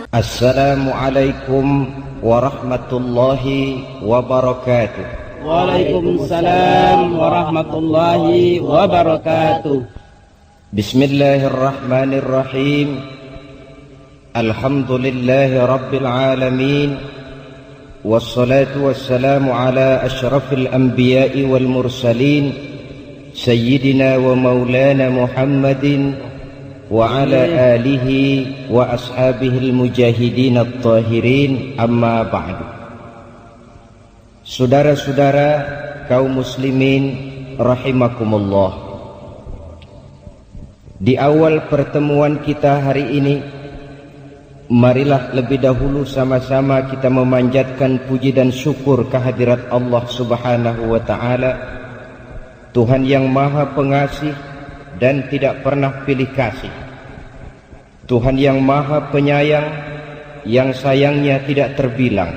Assalamualaikum warahmatullahi wabarakatuh. Waalaikumsalam warahmatullahi wabarakatuh. Bismillahirrahmanirrahim. Alhamdulillahi rabbil alamin. Wassalatu wassalamu ala ashrafil anbiya'i wal mursalin, Sayyidina wa maulana Muhammadin wa ala alihi wa ashabihil mujahidin at-tahirin, amma ba'du. Saudara-saudara kaum muslimin rahimakumullah, di awal pertemuan kita hari ini, marilah lebih dahulu sama-sama kita memanjatkan puji dan syukur kehadirat Allah Subhanahu wa ta'ala, Tuhan yang maha pengasih dan tidak pernah pilih kasih, Tuhan yang maha penyayang, yang sayangnya tidak terbilang,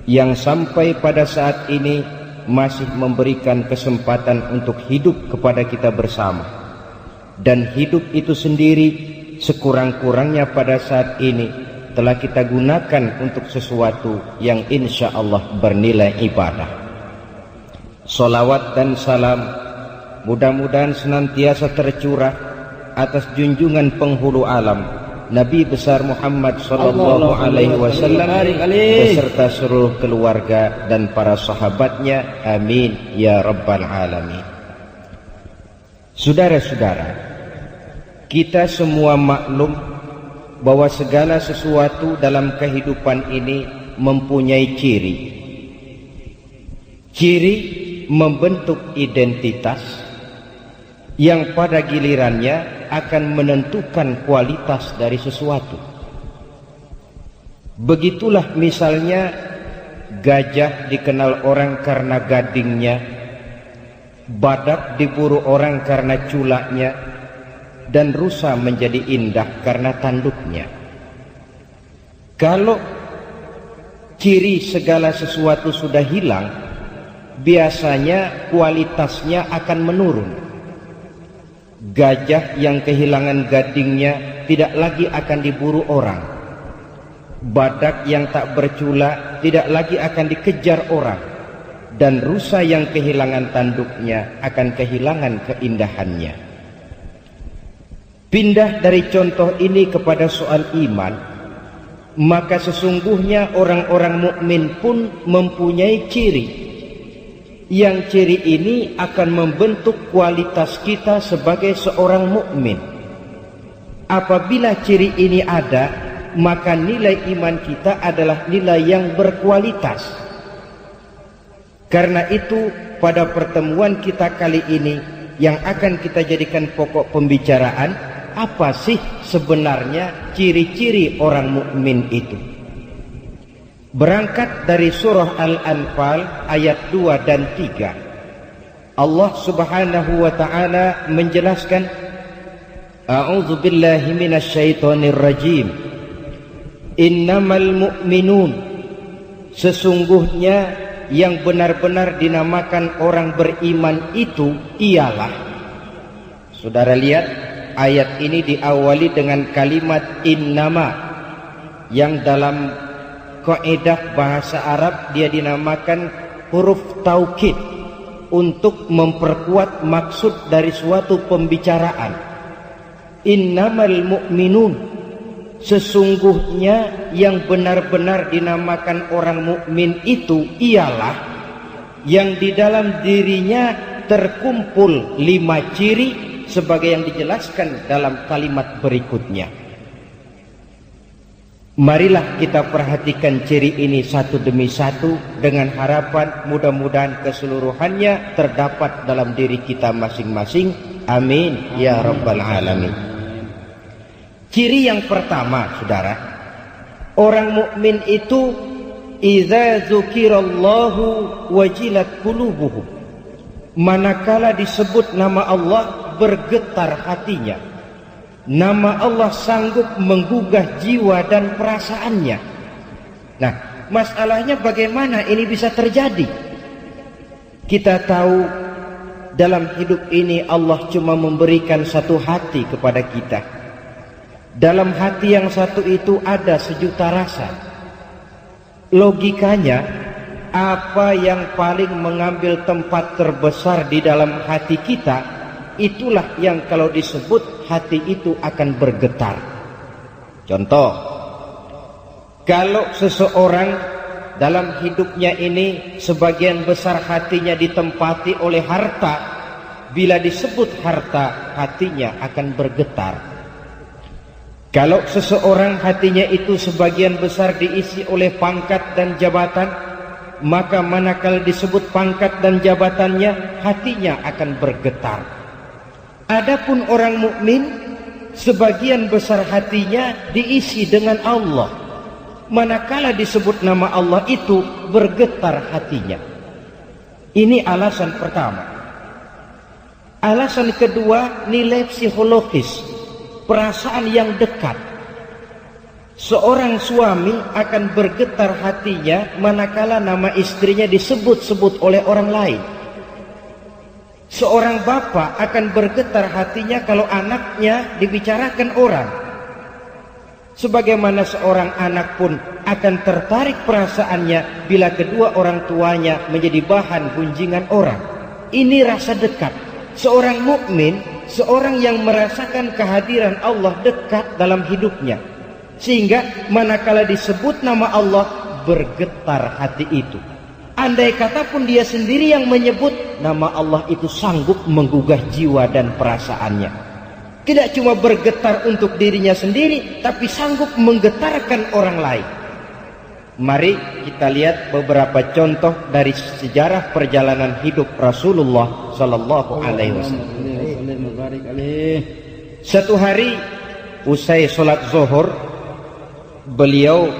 yang sampai pada saat ini masih memberikan kesempatan untuk hidup kepada kita bersama. Dan hidup itu sendiri sekurang-kurangnya pada saat ini telah kita gunakan untuk sesuatu yang insya Allah bernilai ibadah. Salawat dan salam mudah-mudahan senantiasa tercurah atas junjungan penghulu alam, Nabi besar Muhammad sallallahu alaihi wasallam beserta seluruh keluarga dan para sahabatnya, amin ya rabbal alamin. Saudara-saudara, kita semua maklum bahwa segala sesuatu dalam kehidupan ini mempunyai ciri. Ciri membentuk identitas yang pada gilirannya akan menentukan kualitas dari sesuatu. Begitulah misalnya gajah dikenal orang karena gadingnya, badak diburu orang karena culaknya, dan rusa menjadi indah karena tanduknya. Kalau ciri segala sesuatu sudah hilang, biasanya kualitasnya akan menurun. Gajah yang kehilangan gadingnya tidak lagi akan diburu orang. Badak yang tak bercula tidak lagi akan dikejar orang. Dan rusa yang kehilangan tanduknya akan kehilangan keindahannya. Pindah dari contoh ini kepada soal iman, maka sesungguhnya orang-orang mukmin pun mempunyai ciri. Yang ciri ini akan membentuk kualitas kita sebagai seorang mukmin. Apabila ciri ini ada, maka nilai iman kita adalah nilai yang berkualitas. Karena itu pada pertemuan kita kali ini yang akan kita jadikan pokok pembicaraan, apa sih sebenarnya ciri-ciri orang mukmin itu? Berangkat dari surah Al-Anfal ayat 2 dan 3, Allah subhanahu wa ta'ala menjelaskan, A'udzu billahi minasyaitonir rajim. Innamal mu'minun, sesungguhnya yang benar-benar dinamakan orang beriman itu ialah. Saudara lihat, ayat ini diawali dengan kalimat innama, yang dalam kaidah bahasa Arab dia dinamakan huruf taukid untuk memperkuat maksud dari suatu pembicaraan. Innamal mu'minun, sesungguhnya yang benar-benar dinamakan orang mukmin itu ialah yang di dalam dirinya terkumpul 5 ciri sebagai yang dijelaskan dalam kalimat berikutnya. Marilah kita perhatikan ciri ini satu demi satu dengan harapan mudah-mudahan keseluruhannya terdapat dalam diri kita masing-masing. Amin ya rabbal alamin. Ciri yang pertama, saudara, orang mukmin itu idza dzukirallahu wajilat qulubuhum. Manakala disebut nama Allah bergetar hatinya. Nama Allah sanggup menggugah jiwa dan perasaannya. Nah, masalahnya bagaimana ini bisa terjadi? Kita tahu dalam hidup ini Allah cuma memberikan satu hati kepada kita. Dalam hati yang satu itu ada sejuta rasa. Logikanya, apa yang paling mengambil tempat terbesar di dalam hati kita, itulah yang kalau disebut hati itu akan bergetar. Contoh, kalau seseorang dalam hidupnya ini sebagian besar hatinya ditempati oleh harta, bila disebut harta, hatinya akan bergetar. Kalau seseorang hatinya itu sebagian besar diisi oleh pangkat dan jabatan, maka manakala disebut pangkat dan jabatannya, hatinya akan bergetar. Adapun orang mukmin, sebagian besar hatinya diisi dengan Allah. Manakala disebut nama Allah itu, bergetar hatinya. Ini alasan pertama. Alasan kedua, nilai psikologis, perasaan yang dekat. Seorang suami akan bergetar hatinya manakala nama istrinya disebut-sebut oleh orang lain. Seorang bapak akan bergetar hatinya kalau anaknya dibicarakan orang. Sebagaimana seorang anak pun akan tertarik perasaannya bila kedua orang tuanya menjadi bahan gunjingan orang. Ini rasa dekat. Seorang mukmin, seorang yang merasakan kehadiran Allah dekat dalam hidupnya, sehingga manakala disebut nama Allah, bergetar hati itu. Andai kata pun dia sendiri yang menyebut, nama Allah itu sanggup menggugah jiwa dan perasaannya. Tidak cuma bergetar untuk dirinya sendiri, tapi sanggup menggetarkan orang lain. Mari kita lihat beberapa contoh dari sejarah perjalanan hidup Rasulullah Sallallahu Alaihi Wasallam. Satu hari usai sholat zuhur, beliau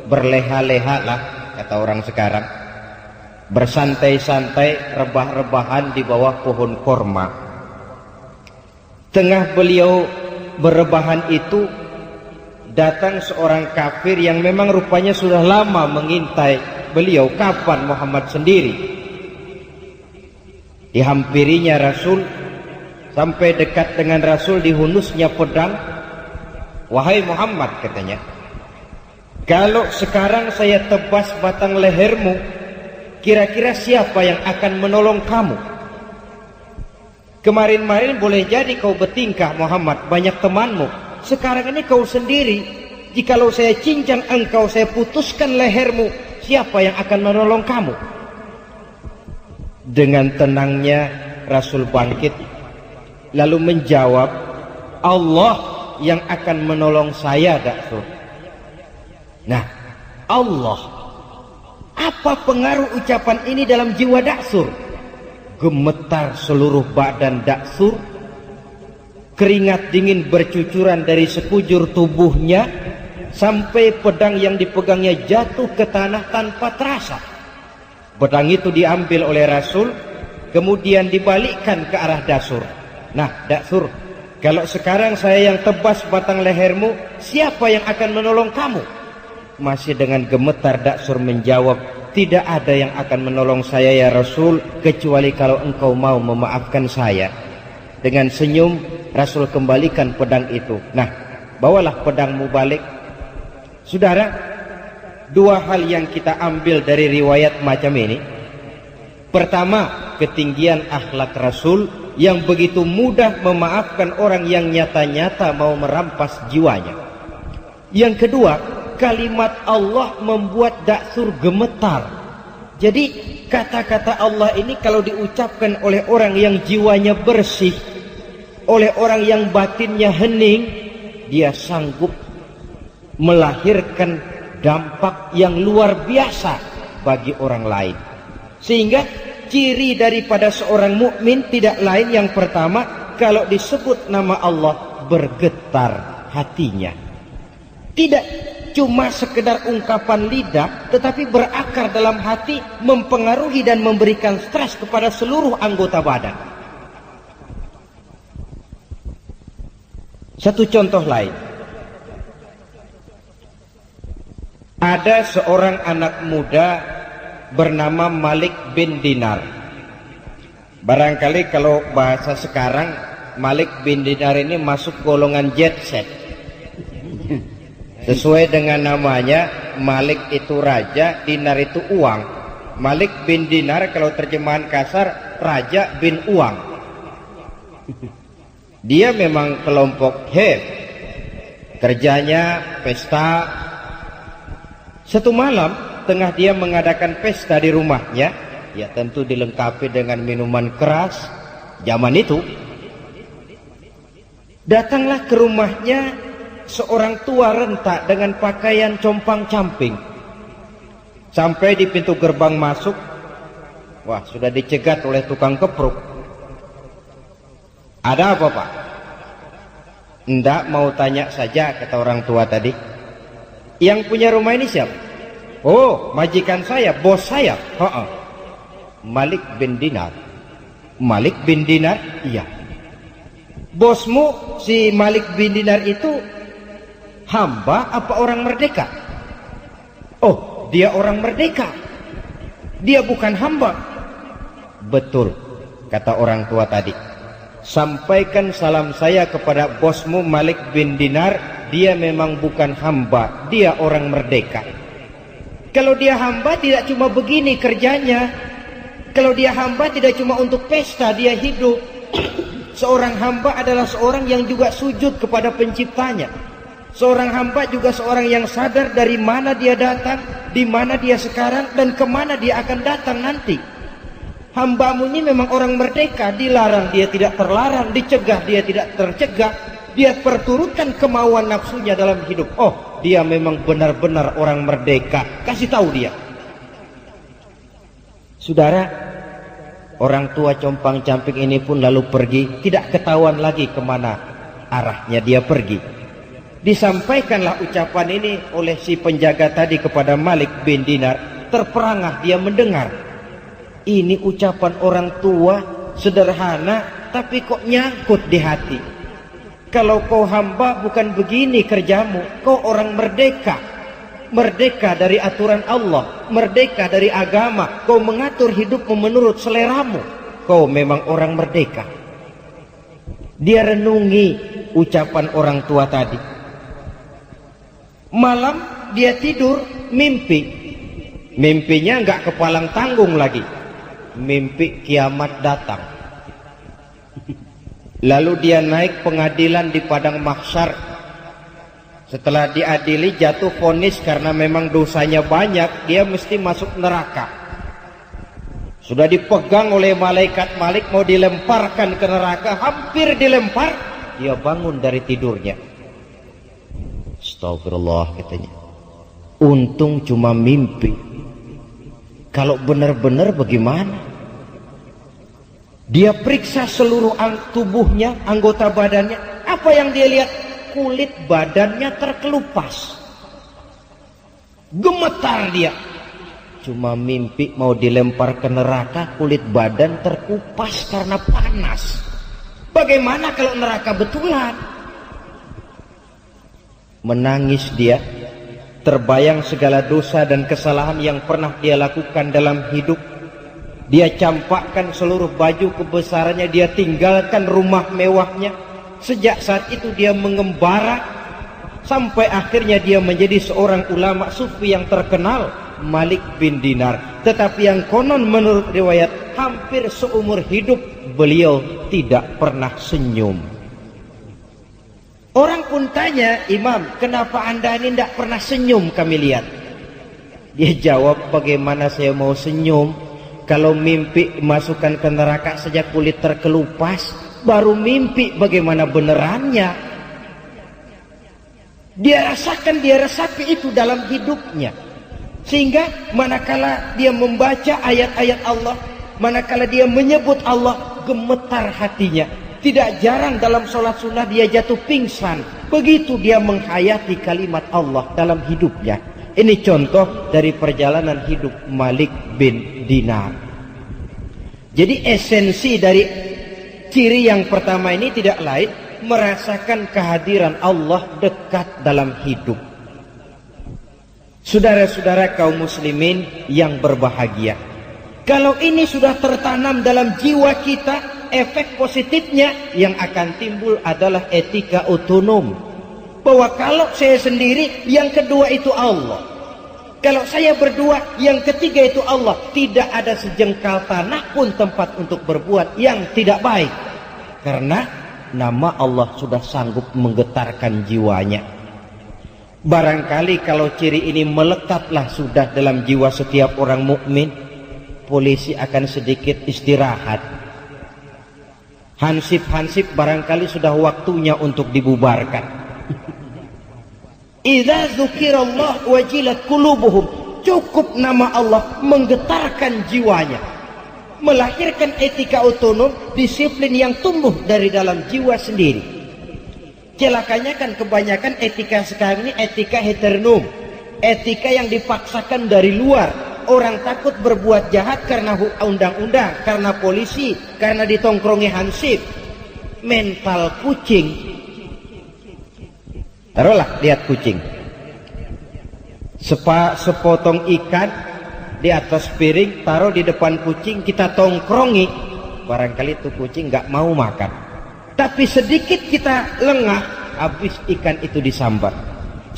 berleha-leha lah, kata orang sekarang, bersantai-santai, rebah-rebahan di bawah pohon korma. Tengah beliau berebahan itu, datang seorang kafir yang memang rupanya sudah lama mengintai beliau kapan Muhammad sendiri. Dihampirinya Rasul, sampai dekat dengan Rasul, dihunusnya pedang. Wahai Muhammad, katanya, kalau sekarang saya tebas batang lehermu, kira-kira siapa yang akan menolong kamu? Kemarin-marin boleh jadi kau bertingkah Muhammad, banyak temanmu. Sekarang ini kau sendiri. Jikalau saya cincang engkau, saya putuskan lehermu, siapa yang akan menolong kamu? Dengan tenangnya Rasul bangkit, lalu menjawab, Allah yang akan menolong saya, Daksur. Nah, Allah. Apa pengaruh ucapan ini dalam jiwa Daksur? Gemetar seluruh badan Daksur. Keringat dingin bercucuran dari sekujur tubuhnya, sampai pedang yang dipegangnya jatuh ke tanah tanpa terasa. Pedang itu diambil oleh Rasul, kemudian dibalikkan ke arah Daksur. Nah, Daksur, kalau sekarang saya yang tebas batang lehermu, siapa yang akan menolong kamu? Masih dengan gemetar Daksur menjawab, tidak ada yang akan menolong saya ya Rasul, kecuali kalau engkau mau memaafkan saya. Dengan senyum Rasul kembalikan pedang itu. Nah, bawalah pedangmu balik. Saudara, dua hal yang kita ambil dari riwayat macam ini. Pertama, ketinggian akhlak Rasul yang begitu mudah memaafkan orang yang nyata-nyata mau merampas jiwanya. Yang kedua, kalimat Allah membuat Daksur gemetar. Jadi kata-kata Allah ini kalau diucapkan oleh orang yang jiwanya bersih, oleh orang yang batinnya hening, dia sanggup melahirkan dampak yang luar biasa bagi orang lain. Sehingga ciri daripada seorang mukmin tidak lain, yang pertama, kalau disebut nama Allah bergetar hatinya. Tidak cuma sekedar ungkapan lidah, tetapi berakar dalam hati, mempengaruhi dan memberikan stres kepada seluruh anggota badan. Satu contoh lain. Ada seorang anak muda bernama Malik bin Dinar. Barangkali kalau bahasa sekarang, Malik bin Dinar ini masuk golongan jet set. Sesuai dengan namanya, Malik itu raja, dinar itu uang. Malik bin Dinar kalau terjemahan kasar, raja bin uang. Dia memang kelompok kerjanya pesta. Satu malam tengah dia mengadakan pesta di rumahnya, ya tentu dilengkapi dengan minuman keras zaman itu. Datanglah ke rumahnya seorang tua rentak dengan pakaian compang-camping. Sampai di pintu gerbang masuk, wah sudah dicegat oleh tukang kepruk. Ada apa Pak? Ndak, mau tanya saja, kata orang tua tadi. Yang punya rumah ini siapa? Oh, majikan saya, bos saya. Malik bin Dinar. Malik bin Dinar? Iya. Bosmu si Malik bin Dinar itu hamba apa orang merdeka? Oh, dia orang merdeka. Dia bukan hamba. Betul, kata orang tua tadi. Sampaikan salam saya kepada bosmu Malik bin Dinar. Dia memang bukan hamba, dia orang merdeka. Kalau dia hamba tidak cuma begini kerjanya. Kalau dia hamba tidak cuma untuk pesta dia hidup. Seorang hamba adalah seorang yang juga sujud kepada penciptanya. Seorang hamba juga seorang yang sadar dari mana dia datang, di mana dia sekarang, dan kemana dia akan datang nanti. Hambamu ini memang orang merdeka, dilarang dia tidak terlarang, dicegah dia tidak tercegah, dia perturutkan kemauan nafsunya dalam hidup. Oh, dia memang benar-benar orang merdeka, kasih tahu dia. Saudara, orang tua compang-camping ini pun lalu pergi, tidak ketahuan lagi kemana arahnya dia pergi. Disampaikanlah ucapan ini oleh si penjaga tadi kepada Malik bin Dinar. Terperangah dia mendengar. Ini ucapan orang tua sederhana, tapi kok nyangkut di hati. Kalau kau hamba bukan begini kerjamu. Kau orang merdeka. Merdeka dari aturan Allah, merdeka dari agama. Kau mengatur hidupmu menurut seleramu. Kau memang orang merdeka. Dia renungi ucapan orang tua tadi. Malam dia tidur, mimpi. Mimpinya enggak kepalang tanggung lagi. Mimpi kiamat datang. Lalu dia naik pengadilan di padang mahsyar. Setelah diadili jatuh vonis karena memang dosanya banyak, dia mesti masuk neraka. Sudah dipegang oleh malaikat Malik mau dilemparkan ke neraka, hampir dilempar, dia bangun dari tidurnya. Astagfirullah, katanya. Untung cuma mimpi. Kalau benar-benar bagaimana? Dia periksa seluruh tubuhnya, anggota badannya. Apa yang dia lihat? Kulit badannya terkelupas. Gemetar dia. Cuma mimpi mau dilempar ke neraka, kulit badan terkupas karena panas. Bagaimana kalau neraka betulan? Menangis dia, terbayang segala dosa dan kesalahan yang pernah dia lakukan dalam hidup. Dia campakkan seluruh baju kebesarannya, dia tinggalkan rumah mewahnya. Sejak saat itu dia mengembara sampai akhirnya dia menjadi seorang ulama sufi yang terkenal, Malik bin Dinar. Tetapi yang konon menurut riwayat, hampir seumur hidup beliau tidak pernah senyum. Orang pun tanya, Imam, kenapa anda ini tidak pernah senyum kami lihat? Dia jawab, bagaimana saya mau senyum? Kalau mimpi masukkan ke neraka saja kulit terkelupas, baru mimpi bagaimana benerannya? Dia rasakan, dia resapi itu dalam hidupnya. Sehingga manakala dia membaca ayat-ayat Allah, manakala dia menyebut Allah, gemetar hatinya. Tidak jarang dalam sholat sunnah dia jatuh pingsan. Begitu dia menghayati kalimat Allah dalam hidupnya. Ini contoh dari perjalanan hidup Malik bin Dinar. Jadi esensi dari ciri yang pertama ini tidak lain, merasakan kehadiran Allah dekat dalam hidup. Saudara-saudara kaum muslimin yang berbahagia, kalau ini sudah tertanam dalam jiwa kita, efek positifnya yang akan timbul adalah etika otonom. bahwa kalau saya sendiri, yang kedua itu Allah. Kalau saya berdua, yang ketiga itu Allah. Tidak ada sejengkal tanah pun tempat untuk berbuat yang tidak baik. Karena nama Allah sudah sanggup menggetarkan jiwanya. Barangkali kalau ciri ini melekatlah sudah dalam jiwa setiap orang mukmin, polisi akan sedikit istirahat. Hansip-hansip barangkali sudah waktunya untuk dibubarkan. Idza dzukirallah wajilat qulubuhum. Cukup nama Allah menggetarkan jiwanya, melahirkan etika otonom, disiplin yang tumbuh dari dalam jiwa sendiri. Celakanya kan kebanyakan etika sekarang ini etika heteronom, etika yang dipaksakan dari luar. Orang takut berbuat jahat karena undang-undang, karena polisi, karena ditongkrongi hansip. Mental kucing. Taruhlah lihat kucing, sepotong ikan di atas piring, taruh di depan kucing, kita tongkrongi, barangkali itu kucing nggak mau makan. Tapi sedikit kita lengah, habis ikan itu disambar.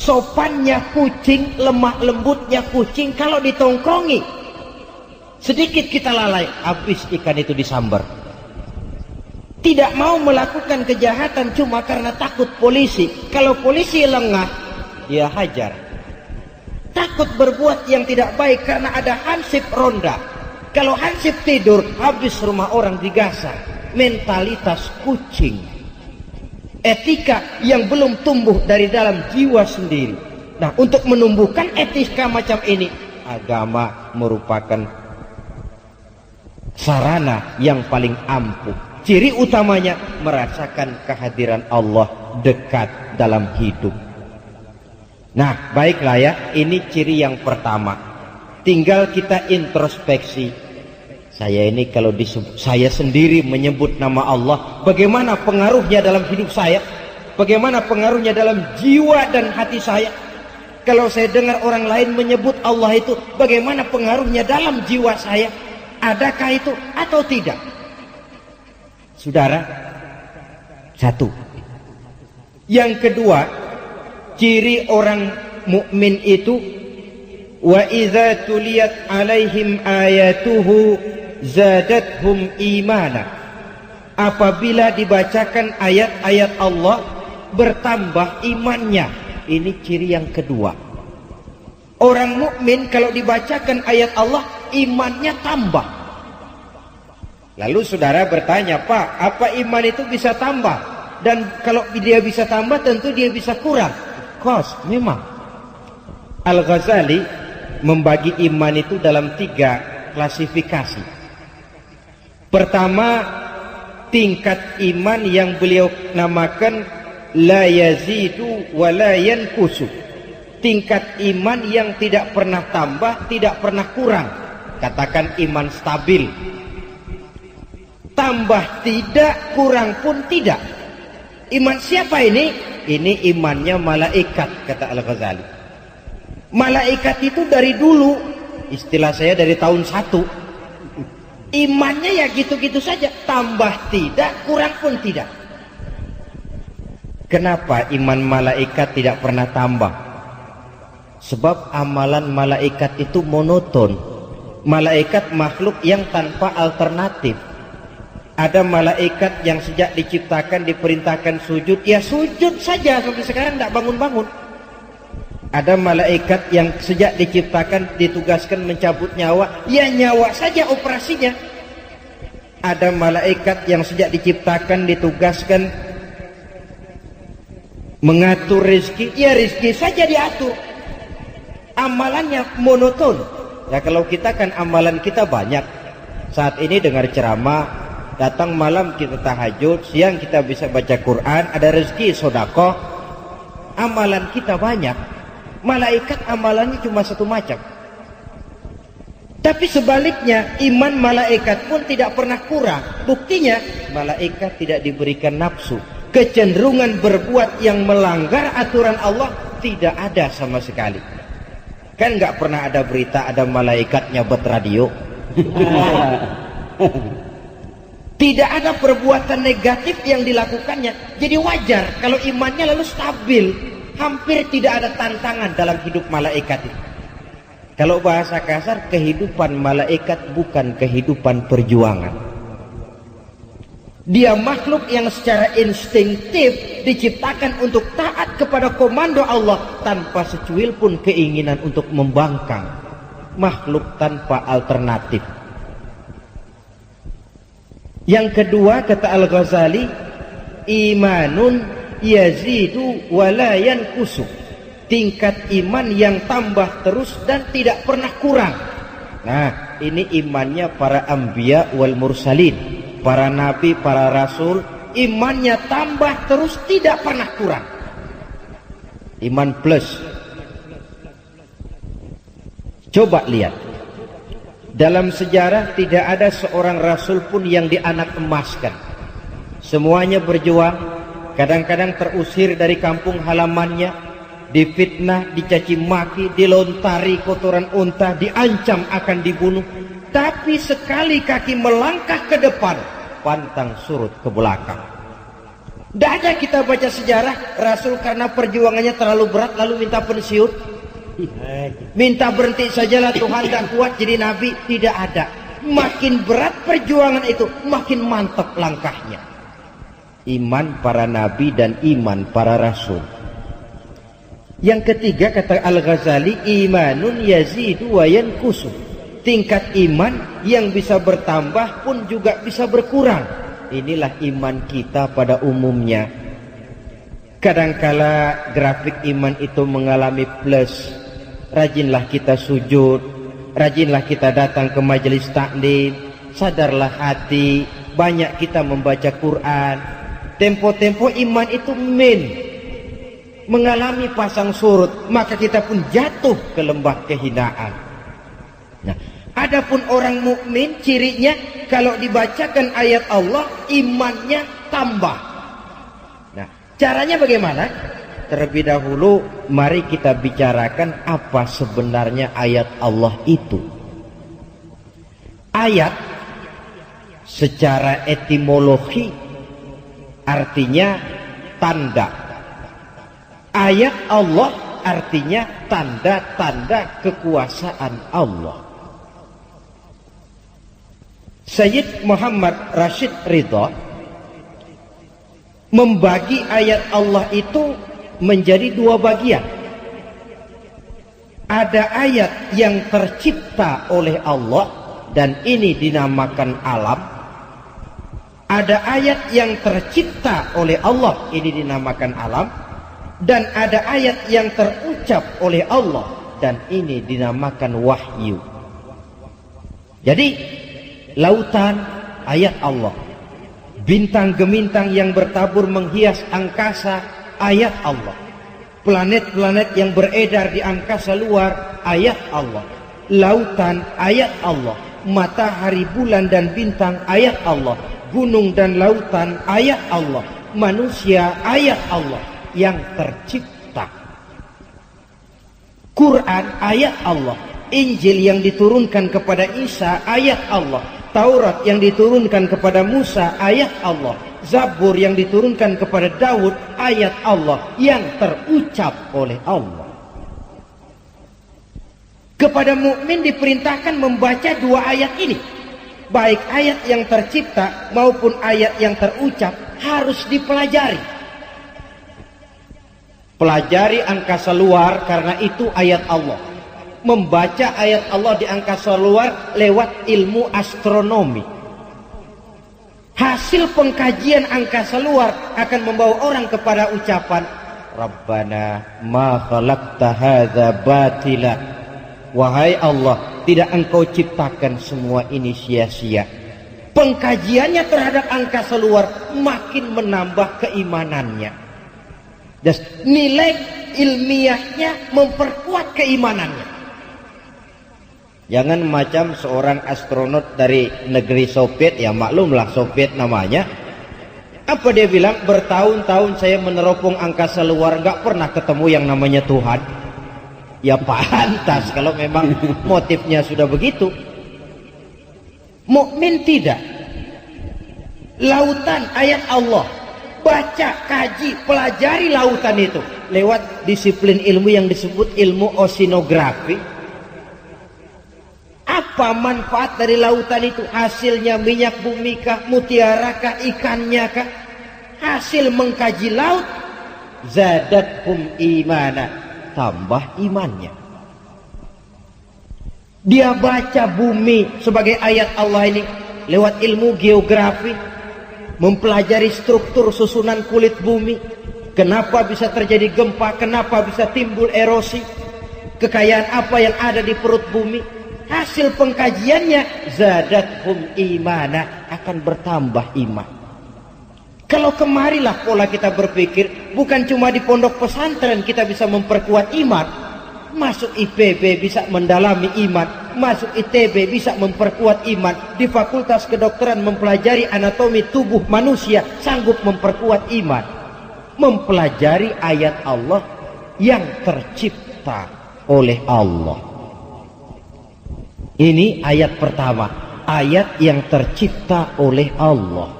Sopannya kucing, lemah lembutnya kucing, kalau ditongkrongi, sedikit kita lalai, habis ikan itu disambar. Tidak mau melakukan kejahatan cuma karena takut polisi. Kalau polisi lengah, ya hajar. Takut berbuat yang tidak baik karena ada hansip ronda. Kalau hansip tidur, habis rumah orang digasak. Mentalitas kucing. Etika yang belum tumbuh dari dalam jiwa sendiri. Nah, untuk menumbuhkan etika macam ini, agama merupakan sarana yang paling ampuh. Ciri utamanya merasakan kehadiran Allah dekat dalam hidup. Nah, baiklah ya, ini ciri yang pertama. Tinggal kita introspeksi. Saya ini kalau saya sendiri menyebut nama Allah, bagaimana pengaruhnya dalam hidup saya? Bagaimana pengaruhnya dalam jiwa dan hati saya? Kalau saya dengar orang lain menyebut Allah itu, bagaimana pengaruhnya dalam jiwa saya? Adakah itu atau tidak? Saudara, satu. Yang kedua, ciri orang mukmin itu, wa idza tuliyat alaihim ayatuhu zadathum imana. Apabila dibacakan ayat-ayat Allah, bertambah imannya. Ini ciri yang kedua. Orang mukmin kalau dibacakan ayat Allah, imannya tambah. Lalu saudara bertanya, Pak, apa iman itu bisa tambah? Dan kalau dia bisa tambah, tentu dia bisa kurang. Memang. Al-Ghazali membagi iman itu dalam 3 klasifikasi. Pertama, tingkat iman yang beliau namakan la yazidu wa la yanqusu. Tingkat iman yang tidak pernah tambah, tidak pernah kurang. Katakan iman stabil. Tambah tidak, kurang pun tidak. Iman siapa ini? Ini imannya malaikat, kata Al-Ghazali. Malaikat itu dari dulu, istilah saya dari tahun 1. Imannya ya gitu-gitu saja, tambah tidak, kurang pun tidak. Kenapa iman malaikat tidak pernah tambah? Sebab amalan malaikat itu monoton. Malaikat makhluk yang tanpa alternatif. Ada malaikat yang sejak diciptakan diperintahkan sujud, ya sujud saja sampai sekarang tidak bangun-bangun. Ada malaikat yang sejak diciptakan ditugaskan mencabut nyawa, ya nyawa saja operasinya. Ada malaikat yang sejak diciptakan ditugaskan mengatur rezeki, ya rezeki saja diatur. Amalannya monoton. Ya kalau kita kan amalan kita banyak. Saat ini dengar ceramah, datang malam kita tahajud, siang kita bisa baca Quran, ada rezeki sedekah. Amalan kita banyak. Malaikat amalannya cuma satu macam. Tapi sebaliknya, iman malaikat pun tidak pernah kurang. Buktinya, malaikat tidak diberikan nafsu. Kecenderungan berbuat yang melanggar aturan Allah tidak ada sama sekali. Kan nggak pernah ada berita ada malaikat nyabet radio. Tidak ada perbuatan negatif yang dilakukannya. Jadi wajar kalau imannya lalu stabil. hampir tidak ada tantangan dalam hidup malaikat itu. Kalau bahasa kasar, kehidupan malaikat bukan kehidupan perjuangan. Dia makhluk yang secara instinktif diciptakan untuk taat kepada komando Allah tanpa secuil pun keinginan untuk membangkang. Makhluk tanpa alternatif. Yang kedua, kata Al-Ghazali, imanun yazidu wala yanqusu. Tingkat iman yang tambah terus dan tidak pernah kurang. Nah, ini imannya para anbiya wal mursalin, para nabi, para rasul, imannya tambah terus tidak pernah kurang. Iman plus. Coba lihat, dalam sejarah tidak ada seorang rasul pun yang dianak emaskan. Semuanya berjuang, kadang-kadang terusir dari kampung halamannya, difitnah, dicaci maki, dilontari kotoran unta, diancam akan dibunuh. Tapi sekali kaki melangkah ke depan, pantang surut ke belakang. Tidak ada kita baca sejarah rasul karena perjuangannya terlalu berat lalu minta pensiun, minta berhenti sajalah, Tuhan tidak kuat jadi nabi. Tidak ada. Makin berat perjuangan itu, makin mantap langkahnya. Iman para nabi dan iman para rasul. Yang ketiga, kata Al-Ghazali, imanun yazidu wa yanqusu. Tingkat iman yang bisa bertambah pun juga bisa berkurang. Inilah iman kita pada umumnya. Kadangkala grafik iman itu mengalami plus. Rajinlah kita sujud, rajinlah kita datang ke majelis taklim, sadarlah hati, banyak kita membaca Quran. Tempo-tempo iman itu mengalami pasang surut, maka kita pun jatuh ke lembah kehinaan. Nah, adapun orang mukmin cirinya kalau dibacakan ayat Allah imannya tambah. Nah, caranya bagaimana? Terlebih dahulu mari kita bicarakan apa sebenarnya ayat Allah itu. Ayat secara etimologi artinya tanda. Ayat Allah artinya tanda-tanda kekuasaan Allah. Sayyid Muhammad Rashid Ridha membagi ayat Allah itu menjadi dua bagian. Ada ayat yang tercipta oleh Allah dan ini dinamakan alam. Ada ayat yang tercipta oleh Allah, ini dinamakan alam. Dan ada ayat yang terucap oleh Allah dan ini dinamakan wahyu. Jadi lautan ayat Allah, bintang gemintang yang bertabur menghias angkasa ayat Allah, planet-planet yang beredar di angkasa luar ayat Allah, lautan ayat Allah, matahari, bulan dan bintang ayat Allah, gunung dan lautan ayat Allah, manusia ayat Allah yang tercipta. Quran ayat Allah, Injil yang diturunkan kepada Isa ayat Allah, Taurat yang diturunkan kepada Musa ayat Allah, Zabur yang diturunkan kepada Daud ayat Allah yang terucap oleh Allah. Kepada mukmin diperintahkan membaca dua ayat ini. Baik ayat yang tercipta maupun ayat yang terucap harus dipelajari. Pelajari angkasa luar karena itu ayat Allah. Membaca ayat Allah di angkasa luar lewat ilmu astronomi. Hasil pengkajian angkasa luar akan membawa orang kepada ucapan Rabbana ma khalaqta hadza batila. Wahai Allah, tidak engkau ciptakan semua ini sia-sia. Pengkajiannya terhadap angkasa luar makin menambah keimanannya. Dan nilai ilmiahnya memperkuat keimanannya. Jangan macam seorang astronot dari negeri Soviet, ya maklumlah Soviet namanya. Apa dia bilang? Bertahun-tahun saya meneropong angkasa luar, nggak pernah ketemu yang namanya Tuhan. Ya pantas kalau memang motifnya sudah begitu. Mukmin tidak. Lautan ayat Allah. Baca, kaji, pelajari lautan itu. lewat disiplin ilmu yang disebut ilmu oceanografi. Apa manfaat dari lautan itu? Hasilnya minyak bumi kah, mutiara kah, ikannya kah? Hasil mengkaji laut, zadathum imana, tambah imannya. Dia baca bumi sebagai ayat Allah ini lewat ilmu geografi, mempelajari struktur susunan kulit bumi, kenapa bisa terjadi gempa, kenapa bisa timbul erosi, kekayaan apa yang ada di perut bumi. Hasil pengkajiannya zadathum imana, akan bertambah iman. Kalau kemarilah pola kita berpikir, bukan cuma di pondok pesantren kita bisa memperkuat iman. Masuk IPB bisa mendalami iman, masuk ITB bisa memperkuat iman, di fakultas kedokteran mempelajari anatomi tubuh manusia sanggup memperkuat iman. Mempelajari ayat Allah yang tercipta oleh Allah. Ini ayat pertama, ayat yang tercipta oleh Allah.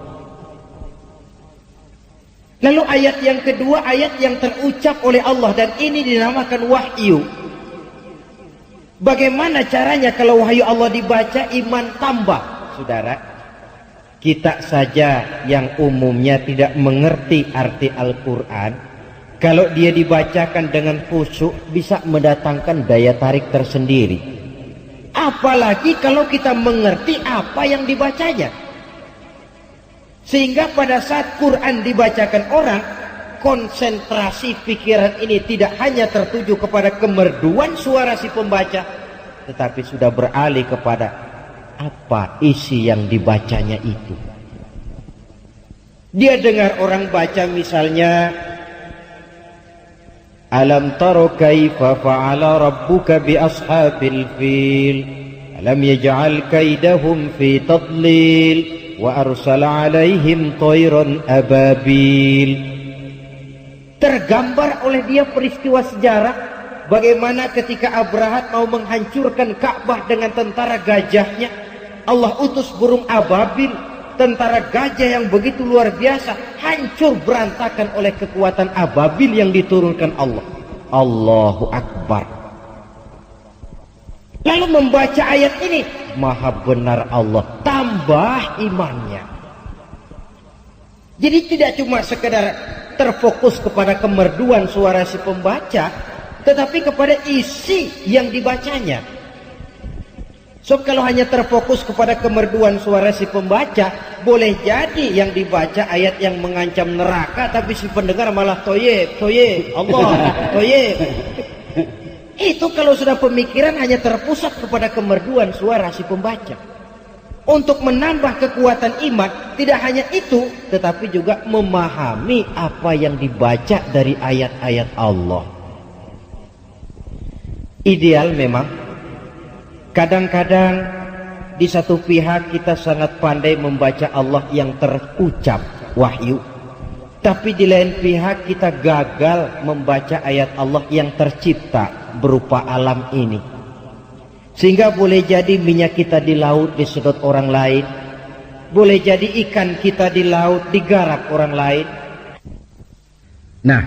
Lalu ayat yang kedua, ayat yang terucap oleh Allah, dan ini dinamakan wahyu. Bagaimana caranya kalau wahyu Allah dibaca iman tambah? Saudara, kita saja yang umumnya tidak mengerti arti Al-Quran, kalau dia dibacakan dengan khusyuk bisa mendatangkan daya tarik tersendiri. Apalagi kalau kita mengerti apa yang dibacanya. Sehingga pada saat Quran dibacakan orang, konsentrasi pikiran ini tidak hanya tertuju kepada kemerduan suara si pembaca, tetapi sudah beralih kepada apa isi yang dibacanya itu. Dia dengar orang baca misalnya, alam taro kaifa fa'ala rabbuka bi ashabil fil alam yaj'al kaidahum fi tadlil wa arsala alaihim tayran ababil. Tergambar oleh dia peristiwa sejarah bagaimana ketika Abrahat mau menghancurkan Ka'bah dengan tentara gajahnya, Allah utus burung ababil, tentara gajah yang begitu luar biasa, hancur berantakan oleh kekuatan ababil yang diturunkan Allah. Allahu Akbar. Lalu membaca ayat ini, maha benar Allah, tambah imannya. Jadi tidak cuma sekedar terfokus kepada kemerduan suara si pembaca, tetapi kepada isi yang dibacanya. So kalau hanya terfokus kepada kemerduan suara si pembaca, boleh jadi yang dibaca ayat yang mengancam neraka, tapi si pendengar malah toyib, toyib, Allah, toyib. Itu kalau sudah pemikiran hanya terpusat kepada kemerduan suara si pembaca. Untuk menambah kekuatan iman, tidak hanya itu, tetapi juga memahami apa yang dibaca dari ayat-ayat Allah. Ideal memang, kadang-kadang di satu pihak kita sangat pandai membaca Allah yang terucap, wahyu. Tapi di lain pihak kita gagal membaca ayat Allah yang tercipta berupa alam ini. Sehingga boleh jadi minyak kita di laut disedot orang lain, boleh jadi ikan kita di laut digarap orang lain. Nah,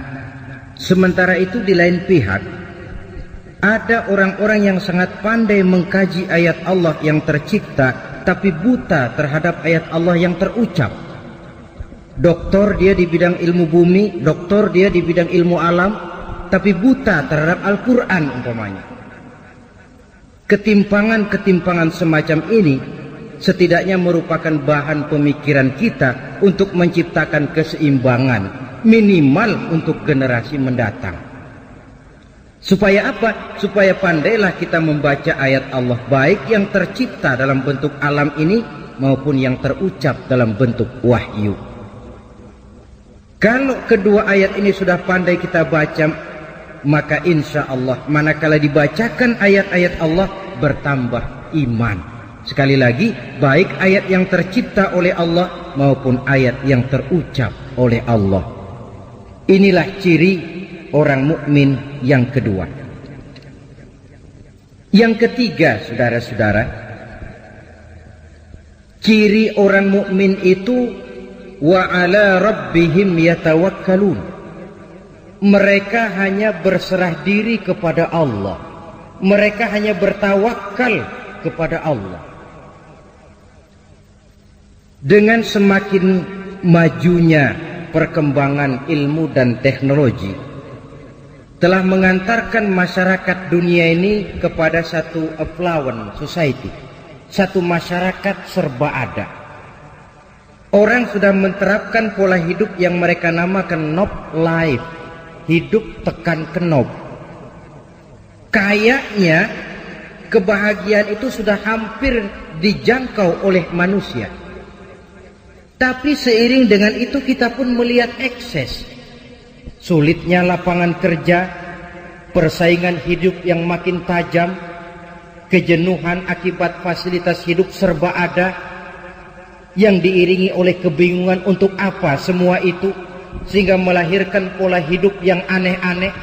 sementara itu di lain pihak ada orang-orang yang sangat pandai mengkaji ayat Allah yang tercipta, tapi buta terhadap ayat Allah yang terucap. Doktor dia di bidang ilmu bumi, doktor dia di bidang ilmu alam, tapi buta terhadap Al-Quran umpamanya. Ketimpangan-ketimpangan semacam ini setidaknya merupakan bahan pemikiran kita untuk menciptakan keseimbangan minimal untuk generasi mendatang. Supaya apa? Supaya pandailah kita membaca ayat Allah, baik yang tercipta dalam bentuk alam ini maupun yang terucap dalam bentuk wahyu. Kalau kedua ayat ini sudah pandai kita baca, maka insya Allah manakala dibacakan ayat-ayat Allah bertambah iman. Sekali lagi, baik ayat yang tercipta oleh Allah maupun ayat yang terucap oleh Allah. Inilah ciri orang mukmin yang kedua. Yang ketiga, saudara-saudara, ciri orang mukmin itu wa ala rabbihim yatawakkalun. mereka hanya berserah diri kepada Allah. Mereka hanya bertawakal kepada Allah. Dengan semakin majunya perkembangan ilmu dan teknologi telah mengantarkan masyarakat dunia ini kepada satu affluent society, satu masyarakat serba ada. Orang sudah menerapkan pola hidup yang mereka namakan knob life, hidup tekan knob. Kayaknya kebahagiaan itu sudah hampir dijangkau oleh manusia. Tapi seiring dengan itu kita pun melihat ekses. Sulitnya lapangan kerja, persaingan hidup yang makin tajam, kejenuhan akibat fasilitas hidup serba ada, yang diiringi oleh kebingungan untuk apa semua itu, sehingga melahirkan pola hidup yang aneh-aneh.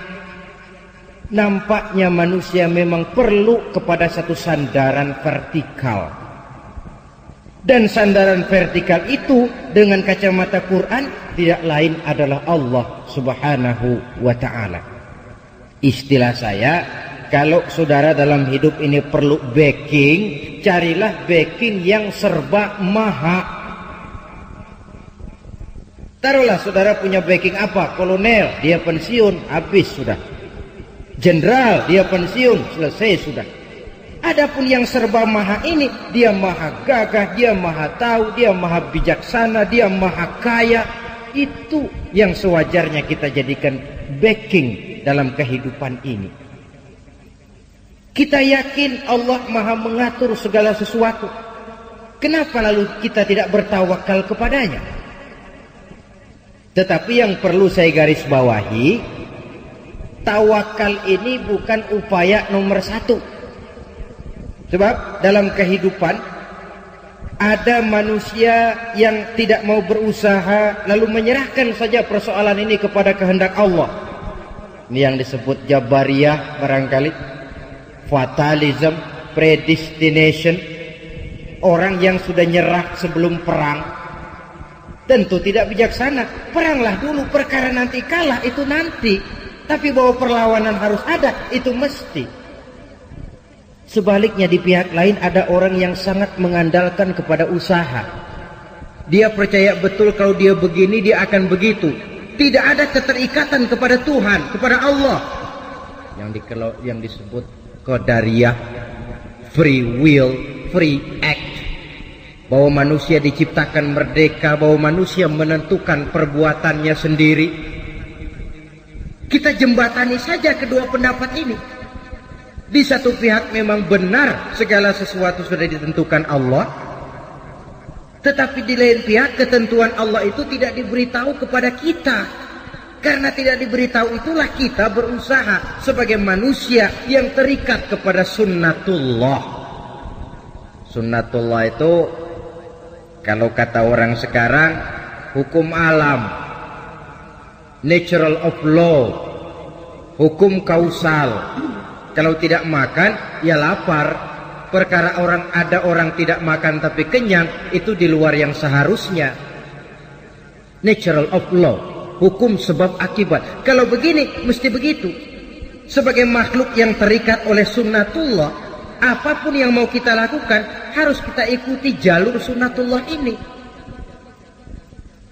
Nampaknya manusia memang perlu kepada satu sandaran vertikal. Dan sandaran vertikal itu dengan kacamata Quran tidak lain adalah Allah Subhanahu wa ta'ala. Istilah saya, kalau saudara dalam hidup ini perlu backing, carilah backing yang serba maha. Taruhlah saudara punya backing apa? Kolonel, dia pensiun, habis sudah. Jenderal, dia pensiun, selesai sudah. Adapun yang serba maha ini, dia maha gagah, dia maha tahu, dia maha bijaksana, dia maha kaya. Itu yang sewajarnya kita jadikan backing dalam kehidupan ini. Kita yakin Allah maha mengatur segala sesuatu. Kenapa lalu kita tidak bertawakal kepadanya? Tetapi yang perlu saya garis bawahi, tawakal ini bukan upaya nomor satu. Sebab dalam kehidupan ada manusia yang tidak mau berusaha, lalu menyerahkan saja persoalan ini kepada kehendak Allah. Ini yang disebut Jabariyah barangkali, fatalism, predestination. Orang yang sudah nyerah sebelum perang tentu tidak bijaksana. Peranglah dulu, perkara nanti kalah itu nanti. Tapi bahwa perlawanan harus ada, itu mesti. Sebaliknya di pihak lain ada orang yang sangat mengandalkan kepada usaha. Dia percaya betul kalau dia begini dia akan begitu. Tidak ada keterikatan kepada Tuhan, kepada Allah. Yang disebut Qadariyah, free will, free act. Bahwa manusia diciptakan merdeka, bahwa manusia menentukan perbuatannya sendiri. Kita jembatani saja kedua pendapat ini. Di satu pihak memang benar segala sesuatu sudah ditentukan Allah, tetapi di lain pihak ketentuan Allah itu tidak diberitahu kepada kita. Karena tidak diberitahu itulah kita berusaha sebagai manusia yang terikat kepada sunnatullah. Sunnatullah itu kalau kata orang sekarang hukum alam, natural of law, hukum kausal. Kalau tidak makan ya lapar. Perkara ada orang tidak makan tapi kenyang, itu di luar yang seharusnya. Natural of law, hukum sebab akibat. Kalau begini mesti begitu. Sebagai makhluk yang terikat oleh sunnatullah, apapun yang mau kita lakukan harus kita ikuti jalur sunnatullah ini.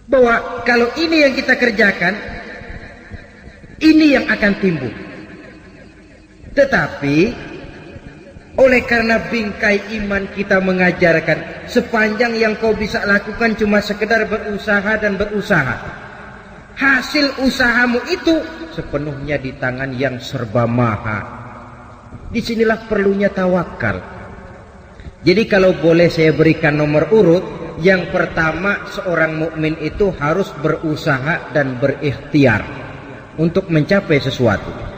Bahwa kalau ini yang kita kerjakan, ini yang akan timbul. Tetapi oleh karena bingkai iman kita mengajarkan sepanjang yang kau bisa lakukan cuma sekedar berusaha dan berusaha, hasil usahamu itu sepenuhnya di tangan yang serba maha. Disinilah perlunya tawakal. Jadi kalau boleh saya berikan nomor urut, yang pertama seorang mukmin itu harus berusaha dan berikhtiar untuk mencapai sesuatu.